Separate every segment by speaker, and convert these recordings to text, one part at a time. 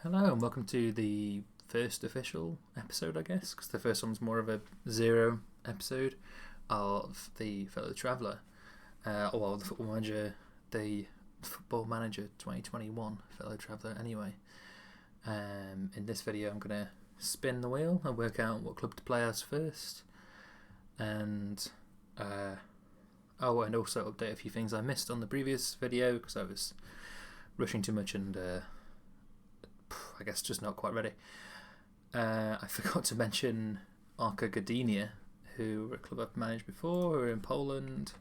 Speaker 1: Hello and welcome to the first official episode, I guess, because the first one's more of a zero episode of the Fellow Traveller, or the Football Manager 2021 Fellow Traveller anyway. In this video I'm going to spin the wheel and work out what club to play as first, and also update a few things I missed on the previous video because I was rushing too much and I guess just not quite ready. I forgot to mention Arka Gdynia, who are a club I've managed before, who are in Poland.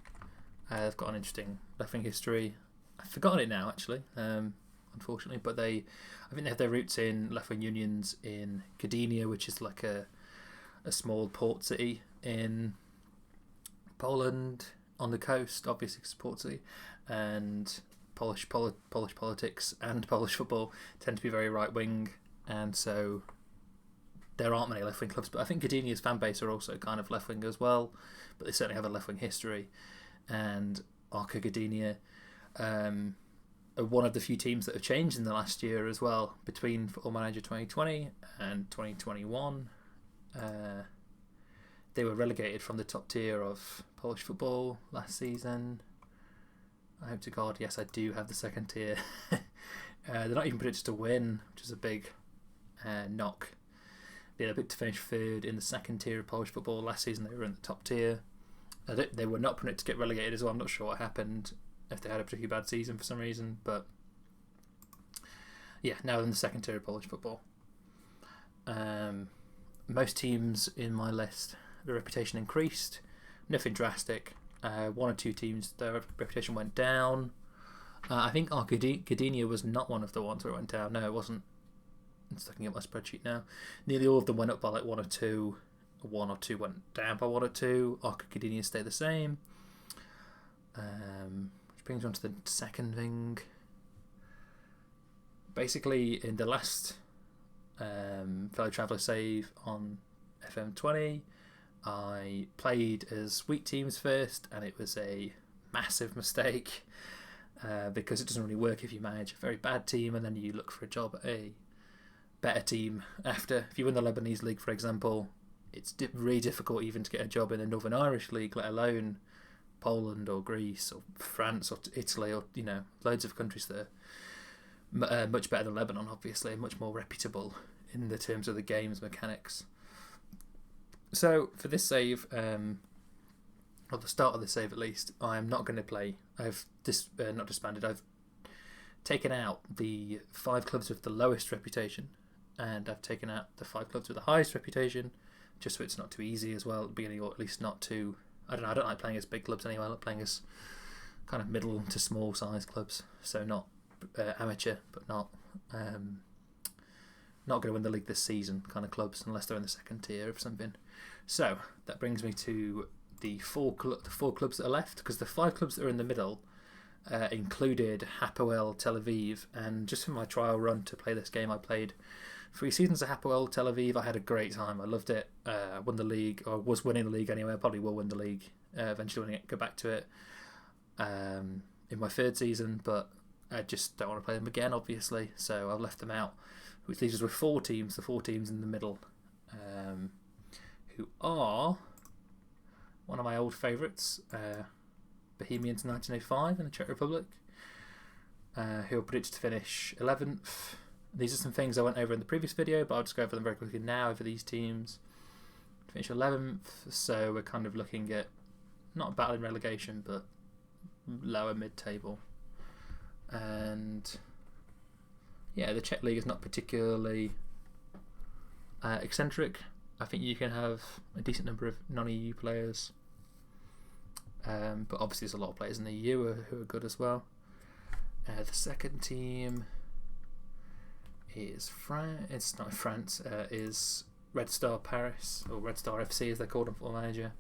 Speaker 1: They've got an interesting left-wing history. I've forgotten it now, actually, unfortunately, but I think they have their roots in left-wing unions in Gdynia, which is like a small port city in Poland on the coast, obviously it's a port city, and Polish politics and Polish football tend to be very right-wing, and so there aren't many left-wing clubs, but I think Gdynia's fan base are also kind of left-wing as well, but they certainly have a left-wing history. And Arka Gdynia are one of the few teams that have changed in the last year as well, between Football Manager 2020 and 2021. They were relegated from the top tier of Polish football last season. I hope to God, yes, I do have the second tier. They're not even predicted to win, which is a big knock. They picked to finish third in the second tier of Polish football. Last season they were in the top tier. They were not predicted to get relegated as well. I'm not sure what happened, if they had a particularly bad season for some reason. But yeah, now they're in the second tier of Polish football. Most teams in my list, their reputation increased. Nothing drastic. One or two teams, their reputation went down. I think Gdynia was not one of the ones that went down. No, it wasn't. I'm just looking at my spreadsheet now. Nearly all of them went up by like one or two. One or two went down by one or two. Arka Gdynia stayed the same. Which brings me on to the second thing. Basically, in the last Fellow Traveller save on FM21, I played as weak teams first, and it was a massive mistake because it doesn't really work if you manage a very bad team and then you look for a job at a better team after. If you win the Lebanese League, for example, it's really difficult even to get a job in the Northern Irish League, let alone Poland or Greece or France or Italy or loads of countries that are much better than Lebanon, obviously, and much more reputable in the terms of the game's mechanics. So for this save, or the start of the save at least, I am not going to play. I've not disbanded. I've taken out the 5 clubs with the lowest reputation, and I've taken out the 5 clubs with the highest reputation, just so it's not too easy as well at the beginning, or at least not too. I don't like playing as big clubs anyway. I like playing as kind of middle to small size clubs, so not amateur, but not going to win the league this season kind of clubs, unless they're in the second tier of something. So that brings me to the four clubs that are left, because the 5 clubs that are in the middle included Hapoel Tel Aviv, and just for my trial run to play this game, I played 3 seasons of Hapoel Tel Aviv. I had a great time. I loved it. I won the league, or was winning the league anyway. I probably will win the league eventually when I go back to it in my 3rd season, but I just don't want to play them again, obviously, so I've left them out, which leaves us with 4 teams, the 4 teams in the middle, who are one of my old favourites, Bohemians 1905 in the Czech Republic, who are predicted to finish 11th. These are some things I went over in the previous video, but I'll just go over them very quickly now over these teams. Finish 11th, so we're kind of looking at not battling relegation, but lower mid-table. And yeah, the Czech League is not particularly eccentric. I think you can have a decent number of non-EU players, but obviously there's a lot of players in the EU who are good as well. The second team is it's not France. Is Red Star Paris, or Red Star FC as they're called on Football Manager,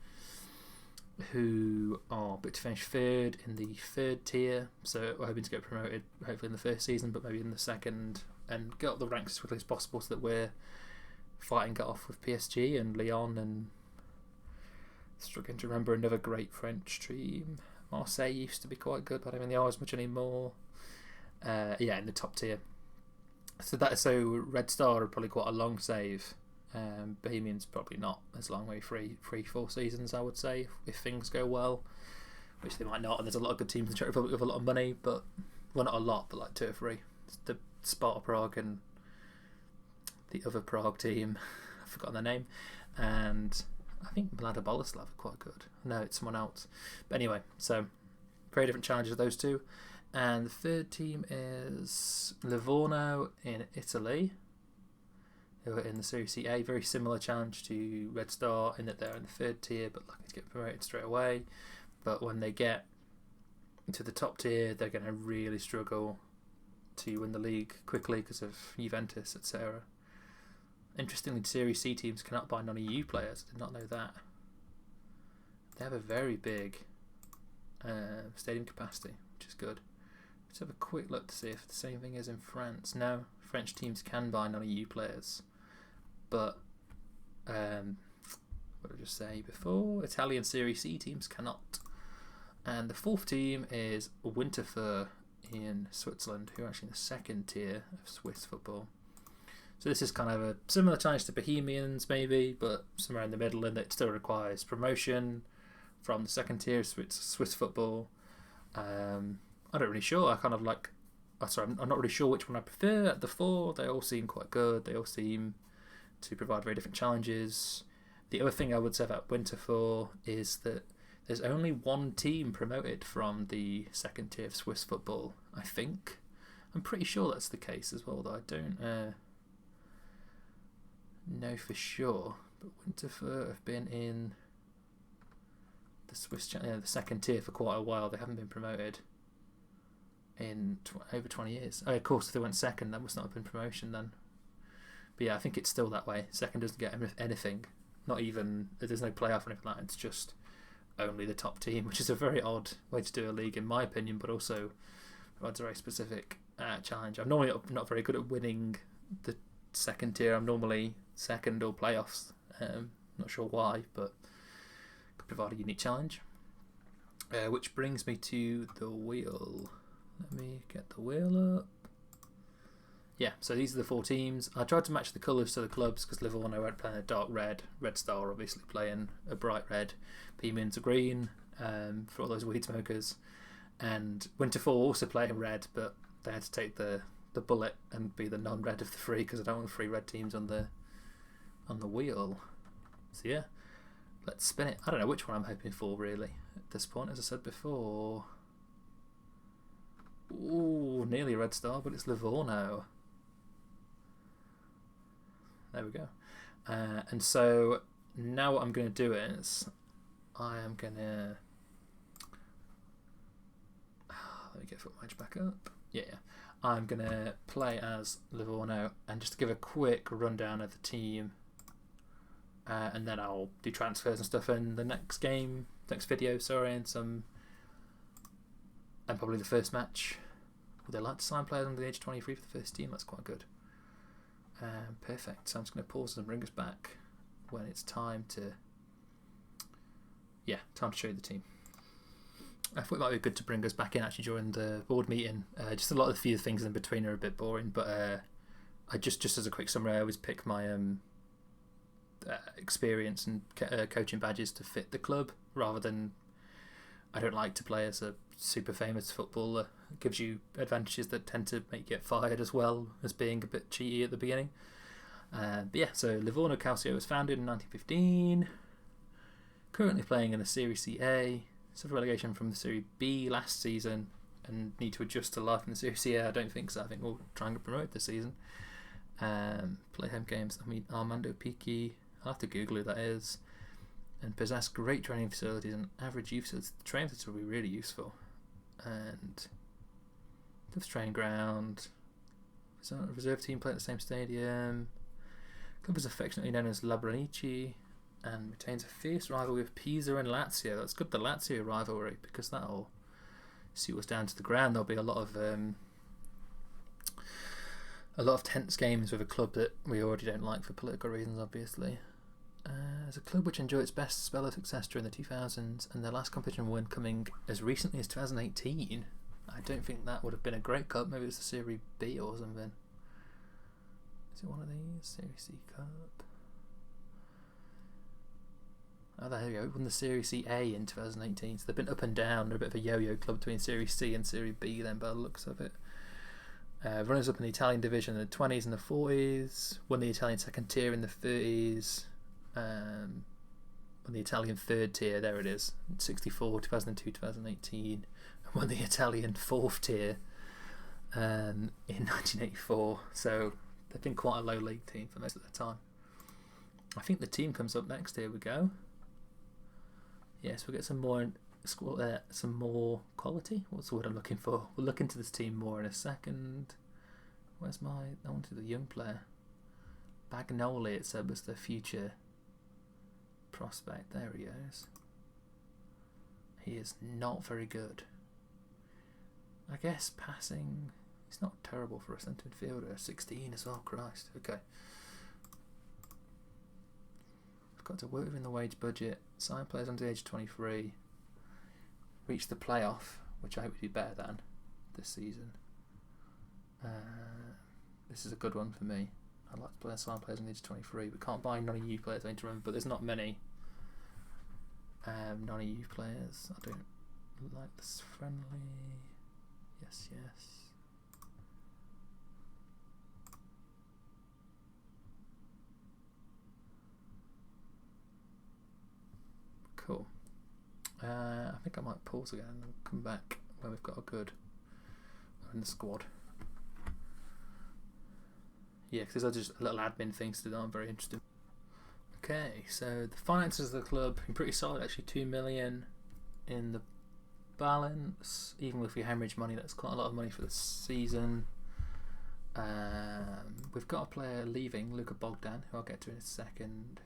Speaker 1: who are but to finish 3rd in the 3rd tier. So we're hoping to get promoted, hopefully in the 1st season, but maybe in the 2nd, and get up the ranks as quickly as possible so that we're fighting it off with PSG and Lyon, and struggling to remember another great French team. Marseille used to be quite good, but I don't think they are as much anymore. In the top tier. So Red Star are probably quite a long save. Bohemians probably not as long, maybe 4 seasons, I would say, if things go well, which they might not. And there's a lot of good teams in the Czech Republic with a lot of money, but well, not a lot, but like 2 or 3. The Sparta Prague and the other Prague team, I've forgotten their name, and I think Mlada Boleslav are quite good. No, it's someone else. But anyway, so very different challenges of those two. And the third team is Livorno in Italy, who are in the Serie C A. Very similar challenge to Red Star in that they're in the 3rd tier, but lucky to get promoted straight away. But when they get to the top tier, they're going to really struggle to win the league quickly because of Juventus, etc. Interestingly, Serie C teams cannot buy non-EU players. I did not know that. They have a very big stadium capacity, which is good. Let's have a quick look to see if the same thing is in France. No, French teams can buy non-EU players, but what did I just say before? Italian Serie C teams cannot. And the 4th team is Winterthur in Switzerland, who are actually in the 2nd tier of Swiss football. So this is kind of a similar challenge to Bohemians, maybe, but somewhere in the middle, and it still requires promotion from the 2nd tier of Swiss football. I'm not really sure. I'm not really sure which one I prefer. At the 4, they all seem quite good. They all seem to provide very different challenges. The other thing I would say about Winterthur is that there's only 1 team promoted from the 2nd tier of Swiss football, I think. I'm pretty sure that's the case as well, though I don't know for sure. But Winterthur have been in the Swiss, the 2nd tier for quite a while. They haven't been promoted in over 20 years. Oh, of course, if they went 2nd, that must not have been promotion then. But yeah, I think it's still that way. 2nd doesn't get anything. Not even, there's no playoff or anything like that. It's just only the top team, which is a very odd way to do a league, in my opinion, but also provides a very specific challenge. I'm normally not very good at winning the 2nd tier. I'm normally 2nd or playoffs. Not sure why, but could provide a unique challenge. Which brings me to the wheel. Let me get the wheel up. Yeah, so these are the 4 teams. I tried to match the colours to the clubs because Livorno are playing a dark red. Red Star obviously playing a bright red. Bohemians are green for all those weed smokers. And Winterthur also playing red, but they had to take the bullet and be the non-red of the 3 because I don't want 3 red teams on the wheel. So yeah, let's spin it. I don't know which one I'm hoping for really at this point, as I said before. Ooh, nearly a Red Star, but it's Livorno. There we go. And so now what I'm going to do is I am going to... Let me get foot match back up. Yeah. I'm going to play as Livorno and just give a quick rundown of the team. And then I'll do transfers and stuff in the next video, and probably the first match. Would they like to sign players under the age of 23 for the first team? That's quite good. Perfect. So I'm just going to pause and bring us back when it's time to show you the team. I thought it might be good to bring us back in actually during the board meeting. Just a lot of the few things in between are a bit boring, but I just as a quick summary, I always pick my experience and coaching badges to fit the club rather than... I don't like to play as a super famous footballer. It gives you advantages that tend to make you get fired as well as being a bit cheaty at the beginning. But yeah, so Livorno Calcio was founded in 1915. Currently playing in the Serie C A. Suffered relegation from the Serie B last season and need to adjust to life in the Serie C A. I don't think so. I think we'll try and get promoted this season. Play home games. I mean, Armando Pichi. I'll have to Google who that is. And possess great training facilities and average youth facilities. The training facilities will be really useful. And the training ground. Reserve team play at the same stadium. Club is affectionately known as Labranici and retains a fierce rivalry with Pisa and Lazio. That's good, the Lazio rivalry, because that'll suit us down to the ground. There'll be a lot of tense games with a club that we already don't like for political reasons, obviously. As a club which enjoyed its best spell of success during the 2000s and their last competition win coming as recently as 2018. I don't think that would have been a great cup. Maybe it was the Serie B or something. Is it one of these? Series C Cup. Oh, there we go. We won the Series C A in 2018. So they've been up and down. They're a bit of a yo-yo club between Series C and Series B then, by the looks of it. Runners up in the Italian division in the 20s and the 40s. Won the Italian second tier in the 30s. Won the Italian third tier, there it is, 64, 2002, 2018. And won the Italian fourth tier in 1984. So they've been quite a low league team for most of the time. I think the team comes up next. Here we go. Yes, we'll get some more quality. What's the word I'm looking for? We'll look into this team more in a second. Where's my... I wanted the young player. Bagnoli, it said, was the future prospect. There he is. He is not very good. I guess passing... He's not terrible for a centre midfielder. 16 as well, Christ. Okay. Got to work within the wage budget, sign players under the age of 23, reach the playoff, which I hope would be better than this season. This is a good one for me. I'd like to play sign players under the age of 23. We can't buy non-EU players, I need to remember, but there's not many non-EU players. I don't like this friendly. Yes. Cool. I think I might pause again and come back when we've got a good in the squad. Yeah, because these are just little admin things to do. I'm very interested. Okay, so the finances of the club are pretty solid actually. 2 million in the balance. Even if we hemorrhage money, that's quite a lot of money for the season. We've got a player leaving, Luka Bogdan, who I'll get to in a second.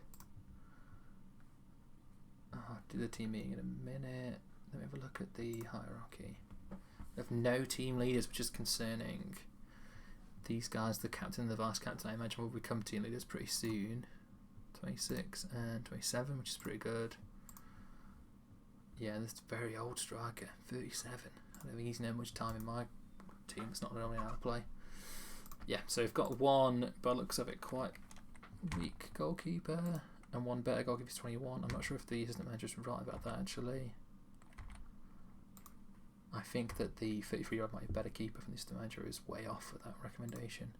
Speaker 1: I'll do the team meeting in a minute. Let me have a look at the hierarchy. We have no team leaders, which is concerning. These guys, the captain and the vice captain, I imagine will become team leaders pretty soon. 26 and 27, which is pretty good. Yeah, this is a very old striker, 37. I don't think he's known much time in my team. It's not really how to play. Yeah, so we've got one, by the looks of it, quite weak goalkeeper. And one better goalkeeper, 21. I'm not sure if the assistant manager's right about that actually. I think that the 33-year-old might be a better keeper from the assistant manager is way off with that recommendation.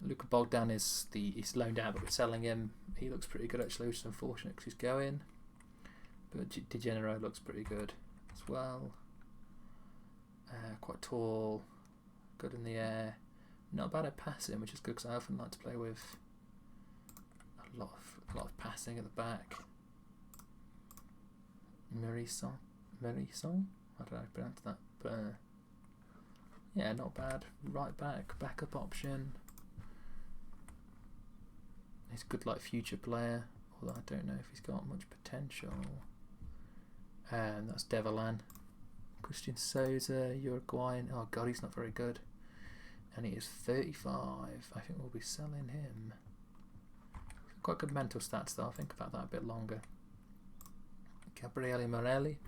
Speaker 1: Luka Bogdan he's loaned out, but we're selling him. He looks pretty good actually, which is unfortunate because he's going. But Di Genero looks pretty good as well. Quite tall, good in the air. Not bad at passing, which is good because I often like to play with a lot of passing at the back. Marisson? I don't know how to pronounce that, but yeah, not bad. Right back, backup option. He's a good future player, although I don't know if he's got much potential. That's Devolan. Christian Souza, Uruguayan. Oh god, he's not very good. And he is 35. I think we'll be selling him. Quite good mental stats though, I'll think about that a bit longer. Gabriele Morelli.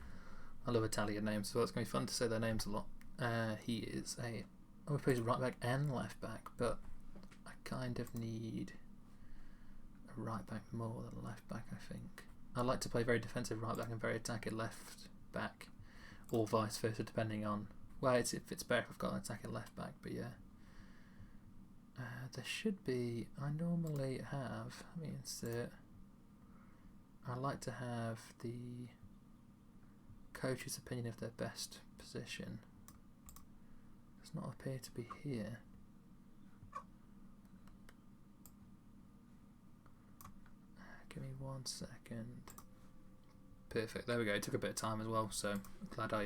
Speaker 1: I love Italian names, so it's going to be fun to say their names a lot. He is a... I would play right back and left back, but I kind of need a right back more than a left back, I think. I like to play very defensive right back and very attacking left back, or vice versa, depending on... Well, if it's better if I've got an attacking left back, but yeah. There should be... I normally have... Let me insert... I like to have the coach's opinion of their best position. Does not appear to be here. Give me 1 second. Perfect, there we go. It took a bit of time as well, so I'm glad I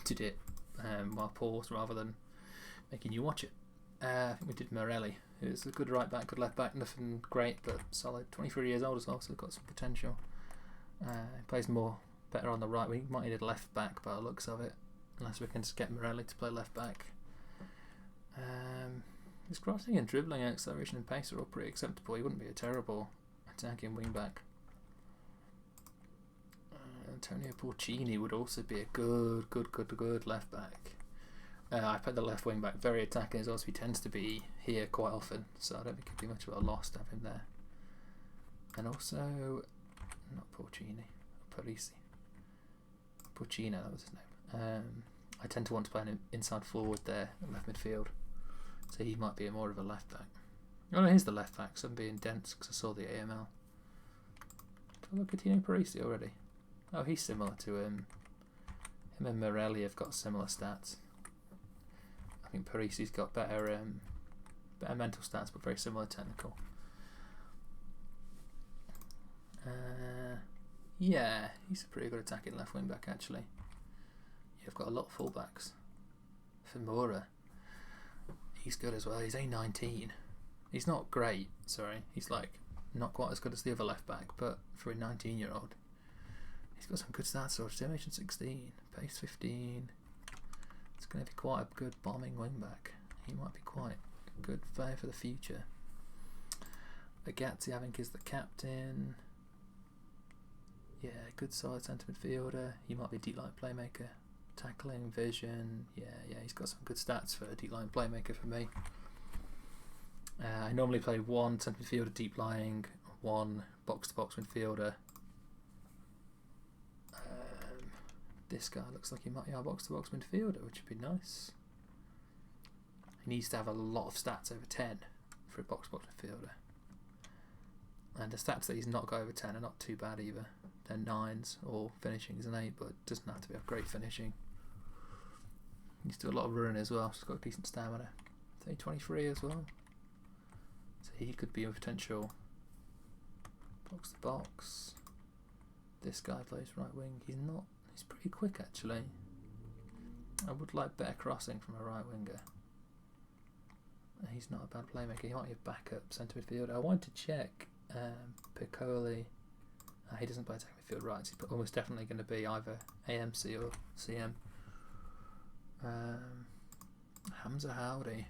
Speaker 1: did it while paused rather than making you watch it. I think we did Morelli, who's a good right back, good left back, nothing great but solid. 23 years old as well, so got some potential. He plays better on the right. We might need a left back by the looks of it, unless we can just get Morelli to play left back. His crossing and dribbling, acceleration and pace are all pretty acceptable. He wouldn't be a terrible attacking wing back. Antonio Porcini would also be a good left back. I put the left wing back very attacking as well, so he tends to be here quite often, so I don't think it'd be much of a loss to have him there. And also, not Porcini, Parisi. Porcino, that was his name. I tend to want to play an inside forward there, left midfield, so he might be more of a left back. Oh no, here's the left back, so I'm being dense because I saw the AML. Did I look at Tino Parisi already? Oh, he's similar to him. Him and Morelli have got similar stats. I think Parisi's got better mental stats, but very similar technical. Yeah, he's a pretty good attacking left wing back actually. You've got a lot of fullbacks. Femura, he's good as well. He's A19. He's not great, sorry. He's like not quite as good as the other left back, but for a 19-year-old, he's got some good stats. So determination 16, pace 15. It's going to be quite a good bombing wing back. He might be quite a good player for the future. Agazzi, I think, is the captain. Yeah, good solid centre midfielder. He might be a deep line playmaker. Tackling, vision. Yeah, he's got some good stats for a deep line playmaker for me. I normally play one centre midfielder deep lying, one box to box midfielder. This guy looks like he might be our box to box midfielder, which would be nice. He needs to have a lot of stats over 10 for a box to box midfielder. And the stats that he's not got over 10 are not too bad either. They're 9s, or finishing is an 8, but it doesn't have to be a great finishing. He's doing a lot of running as well, so he's got decent stamina. I think 23 as well. So he could be a potential box to box. This guy plays right wing. He's pretty quick actually. I would like better crossing from a right winger. He's not a bad playmaker. He might be a backup centre midfielder. I wanted to check Piccoli. He doesn't play attacking midfield right, so he's almost definitely going to be either AMC or CM. Hamza Howdy.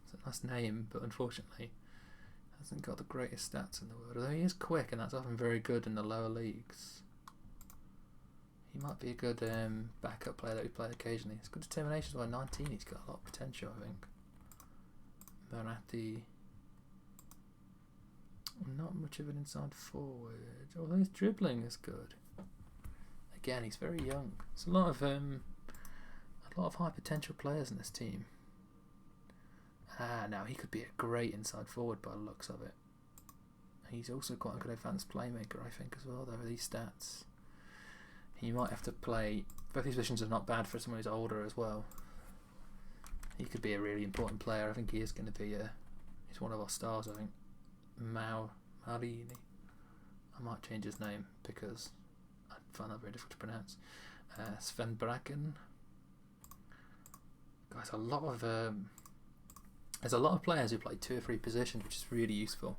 Speaker 1: It's a nice name, but unfortunately hasn't got the greatest stats in the world. Although he is quick, and that's often very good in the lower leagues. He might be a good backup player that we play occasionally. It's good determination by 19. He's got a lot of potential, I think. Maratti. Not much of an inside forward, although his dribbling is good. Again, he's very young. There's a lot of high potential players in this team. Now he could be a great inside forward by the looks of it. He's also quite a good advanced playmaker, I think, as well. Though with these stats, he might have to play. Both these positions are not bad for someone who's older as well. He could be a really important player. I think he is going to be he's one of our stars, I think. Marini. I might change his name because I find that very difficult to pronounce. Sven Bracken. Guys, there's a lot of players who play 2 or 3 positions, which is really useful.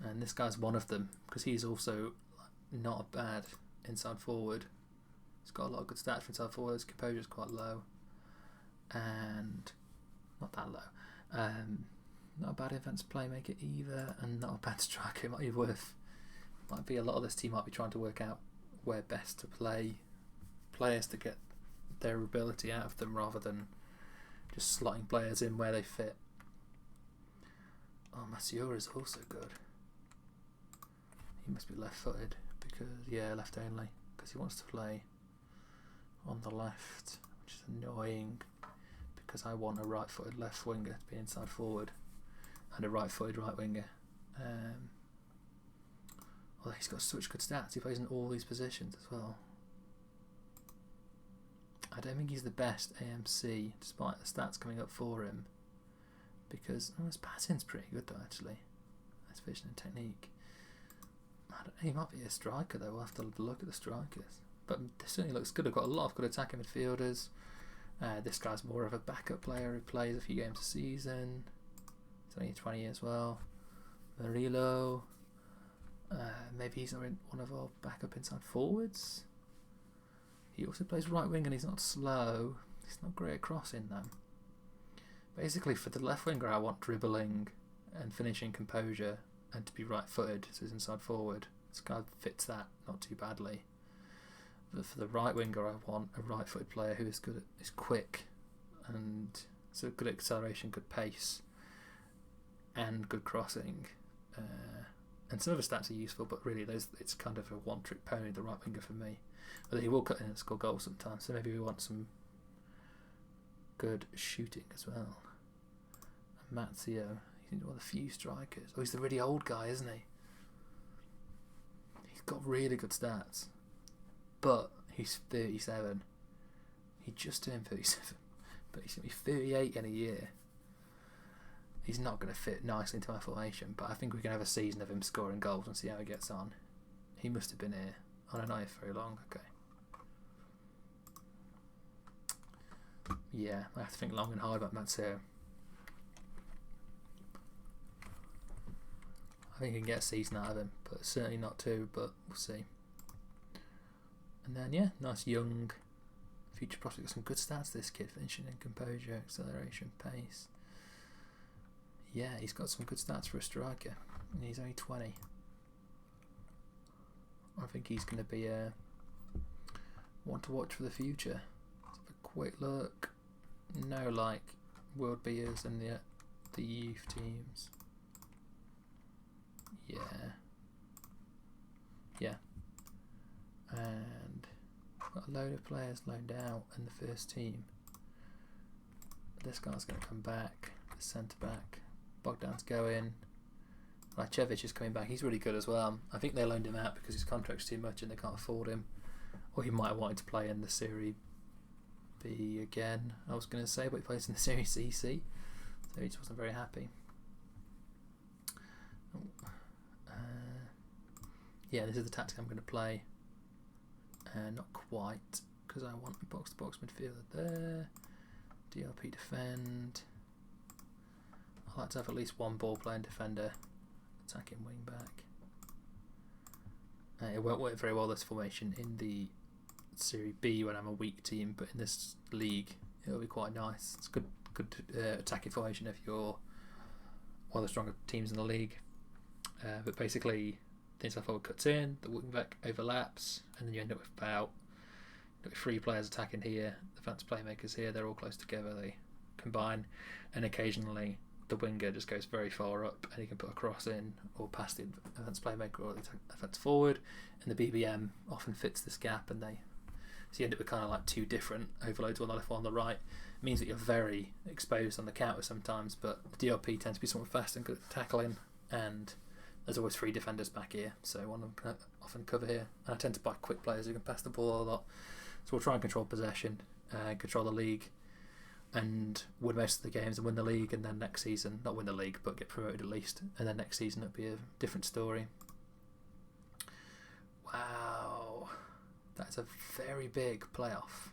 Speaker 1: And this guy's one of them because he's also not a bad inside forward. He's got a lot of good stats for inside forwards. Composure is quite low, and not that low. Not a bad advanced playmaker either, and not a bad striker. It might be a lot of this team might be trying to work out where best to play players to get their ability out of them, rather than just slotting players in where they fit. Oh, Masiura is also good. He must be left-footed because left only, because he wants to play on the left, which is annoying because I want a right-footed left winger to be inside forward and a right-footed right winger. Well, he's got such good stats. He plays in all these positions as well. I don't think he's the best AMC, despite the stats coming up for him, because his passing's pretty good though, actually. His vision and technique. I don't know, he might be a striker though. We'll have to look at the strikers. But this certainly looks good. I've got a lot of good attacking midfielders. This guy's more of a backup player who plays a few games a season. He's only 20 as well. Murillo. Maybe he's one of our backup inside forwards. He also plays right wing and he's not slow. He's not great at crossing though. Basically, for the left winger, I want dribbling and finishing composure and to be right footed, so he's inside forward. This guy fits that not too badly. But for the right winger, I want a right footed player who is quick and so good acceleration, good pace, and good crossing. And some of his stats are useful, but really it's kind of a one-trick pony, the right winger for me. But he will cut in and score goals sometimes, so maybe we want some good shooting as well. And Mazzio, he's one of the few strikers. Oh, he's the really old guy, isn't he? He's got really good stats, but he's 37. He just turned 37, but he's going to be 38 in a year. He's not going to fit nicely into my formation, but I think we can have a season of him scoring goals and see how he gets on. He must have been here. I don't know if very long. Okay. Yeah, I have to think long and hard about Mazzio. I think I can get a season out of him, but certainly not two, but we'll see. And then, yeah, nice young future prospect. Got some good stats, this kid, finishing in composure, acceleration, pace. Yeah, he's got some good stats for a striker, and he's only 20. I think he's going to be one to watch for the future. Let's have a quick look. No, like world beaters in the youth teams. Yeah, and got a load of players loaned out in the first team. This guy's going to come back. The centre back. Bogdan's going. Rajcevic is coming back. He's really good as well. I think they loaned him out because his contract's too much and they can't afford him. Or he might have wanted to play in the Serie B again, I was going to say, but he plays in the Serie CC, so he just wasn't very happy. Yeah, this is the tactic I'm going to play. Not quite, because I want a box-to-box midfielder there. DLP defend. I like to have at least one ball-playing defender, attacking wing-back. It won't work very well, this formation, in the Serie B when I'm a weak team, but in this league it'll be quite nice. It's good attacking formation if you're one of the stronger teams in the league. But basically, the inside forward cuts in, the wing-back overlaps, and then you end up with about 3 players attacking here, the defence playmakers here, they're all close together, they combine, and occasionally the winger just goes very far up and he can put a cross in or pass the defence playmaker or the defence forward, and the BBM often fits this gap, and so you end up with kind of like 2 different overloads, one on the left, one on the right. It means that you're very exposed on the counter sometimes, but the DLP tends to be somewhat fast and good at tackling, and there's always 3 defenders back here, so one of them can often cover here, and I tend to buy quick players who can pass the ball a lot, so we'll try and control possession, control the league, and win most of the games and win the league, and then next season, not win the league, but get promoted at least, and then next season it'll be a different story. Wow, that's a very big playoff.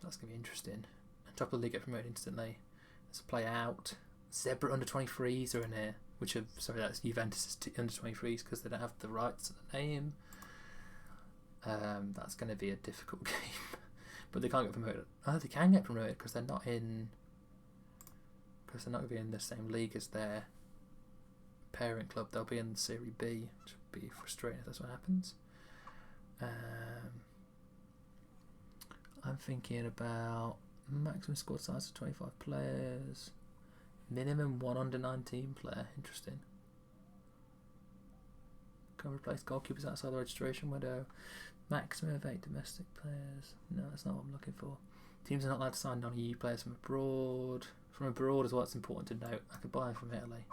Speaker 1: That's going to be interesting. And top of the league, get promoted instantly. Let's play out. Zebra under 23s are in here, which are, sorry, that's Juventus under 23s because they don't have the rights to the name. That's going to be a difficult game. But they can't get promoted. Oh, they can get promoted because they're not in. Because they're not going to be in the same league as their parent club. They'll be in Serie B, which would be frustrating if that's what happens. I'm thinking about maximum squad size of 25 players. Minimum 1 under 19 player. Interesting. Can replace goalkeepers outside the registration window. Maximum of 8 domestic players. No, that's not what I'm looking for. Teams are not allowed to sign non-EU players from abroad. From abroad is what's important to note. I could buy them from Italy.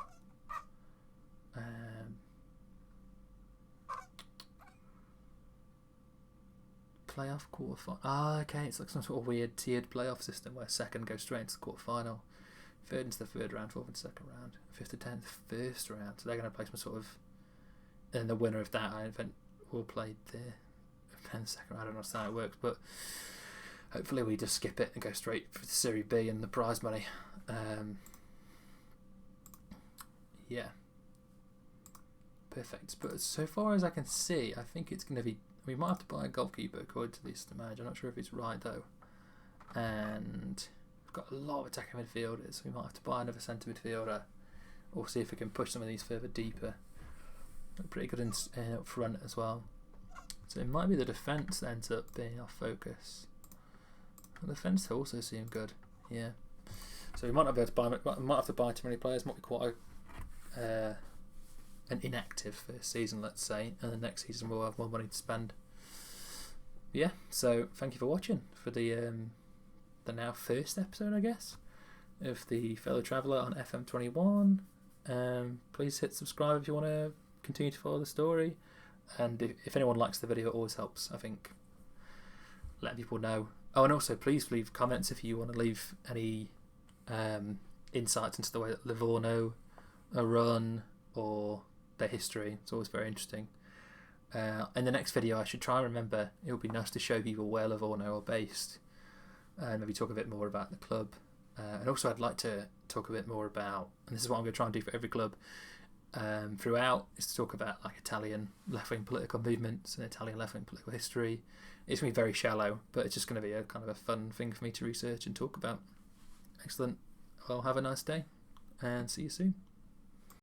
Speaker 1: Playoff quarterfinal. Okay, it's like some sort of weird tiered playoff system where second goes straight into the quarterfinal, third into the third round, fourth into the second round, fifth to 10th first round. So they're going to play some sort of. And the winner of that event will play the second round. I don't know how it works, but hopefully we just skip it and go straight for the Serie B and the prize money. Yeah, perfect. But so far as I can see, I think it's going to be. We might have to buy a goalkeeper according to the assistant manager. I'm not sure if it's right though. And we've got a lot of attacking midfielders. We might have to buy another centre midfielder, or see if we can push some of these further deeper. They're pretty good in up front as well. So it might be the defence that ends up being our focus. The fence also seemed good. Yeah. So we might not be able to buy. Might have to buy too many players. Might be quite an inactive first season, let's say, and the next season we'll have more money to spend. Yeah. So thank you for watching for the now first episode, I guess, of the Fellow Traveller on FM21. Please hit subscribe if you want to continue to follow the story. And if anyone likes the video, it always helps, I think, letting people know. Oh, and also please leave comments if you want to leave any insights into the way that Livorno are run or their history. It's always very interesting. In the next video I should try and remember, it would be nice to show people where Livorno are based and maybe talk a bit more about the club. And also I'd like to talk a bit more about, and this is what I'm going to try and do for every club throughout, is to talk about like Italian left-wing political movements and Italian left-wing political history. It's going to be very shallow, but it's just going to be a kind of a fun thing for me to research and talk about. Excellent. Well, have a nice day and see you soon.